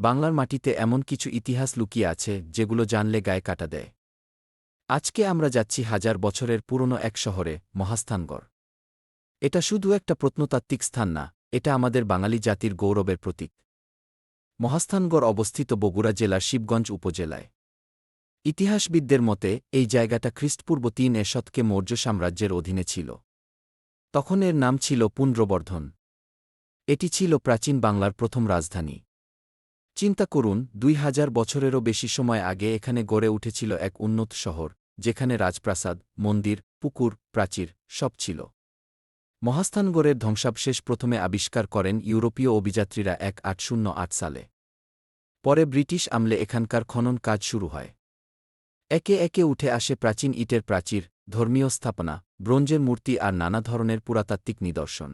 বাংলার মাটিতে এমন কিছু ইতিহাস লুকিয়ে আছে যেগুলো জানলে গায়ে কাটা দেয়। আজকে আমরা যাচ্ছি হাজার বছরের পুরনো এক শহরে, মহাস্থানগড়। এটা শুধু একটা প্রত্নতাত্ত্বিক স্থান না, এটা আমাদের বাঙালি জাতির গৌরবের প্রতীক। মহাস্থানগড় অবস্থিত বগুড়া জেলার শিবগঞ্জ উপজেলায়। ইতিহাসবিদদের মতে এই জায়গাটা খ্রিস্টপূর্ব ৩ শতকে মৌর্য সাম্রাজ্যের অধীনে ছিল। তখন এর নাম ছিল পুন্ড্রবর্ধন। এটি ছিল প্রাচীন বাংলার প্রথম রাজধানী। চিন্তা করুন, ২০০০ বছরেরও বেশি সময় আগে এখানে গড়ে উঠেছিল এক উন্নত শহর, যেখানে রাজপ্রাসাদ, মন্দির, পুকুর, প্রাচীর সব ছিল। মহাস্থানগড়ের ধ্বংসাবশেষ প্রথমে আবিষ্কার করেন ইউরোপীয় অভিযাত্রীরা ১৮০৮ সালে। পরে ব্রিটিশ আমলে এখানকার খনন কাজ শুরু হয়। একে একে উঠে আসে প্রাচীন ইটের প্রাচীর, ধর্মীয় স্থাপনা, ব্রোঞ্জের মূর্তি আর নানা ধরনের পুরাতাত্ত্বিক নিদর্শন।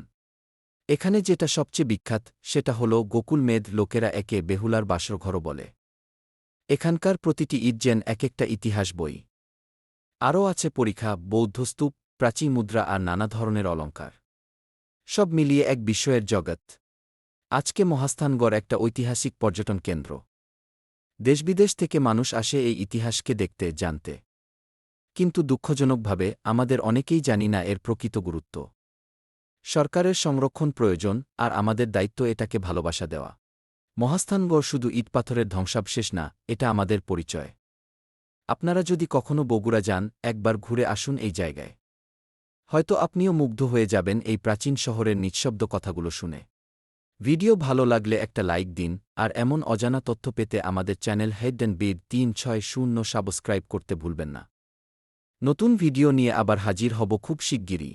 এখানে যেটা সবচেয়ে বিখ্যাত সেটা হল গোকুল মেদ, লোকেরা একে বেহুলার বাসরঘরও বলে। এখানকার প্রতিটি ইট যেন একটা ইতিহাস বই। আরও আছে পরিখা, বৌদ্ধ স্তূপ, প্রাচীন মুদ্রা আর নানা ধরনের অলঙ্কার। সব মিলিয়ে এক বিস্ময়ের জগৎ। আজকে মহাস্থানগড় একটা ঐতিহাসিক পর্যটন কেন্দ্র। দেশবিদেশ থেকে মানুষ আসে এই ইতিহাসকে দেখতে, জানতে। কিন্তু দুঃখজনকভাবে আমাদের অনেকেই জানি না এর প্রকৃত গুরুত্ব। সরকারের সংরক্ষণ প্রয়োজন, আর আমাদের দায়িত্ব এটাকে ভালোবাসা দেওয়া। মহাস্থানগড় শুধু ইটপাথরের ধ্বংসাবশেষ না, এটা আমাদের পরিচয়। আপনারা যদি কখনো বগুড়া যান, একবার ঘুরে আসুন এই জায়গায়। হয়তো আপনিও মুগ্ধ হয়ে যাবেন এই প্রাচীন শহরের নিঃশব্দ কথাগুলো শুনে। ভিডিও ভালো লাগলে একটা লাইক দিন, আর এমন অজানা তথ্য পেতে আমাদের channel head and bid ৩৬০ subscribe করতে ভুলবেন না। নতুন ভিডিও নিয়ে আবার হাজির হব খুব শিগগিরই।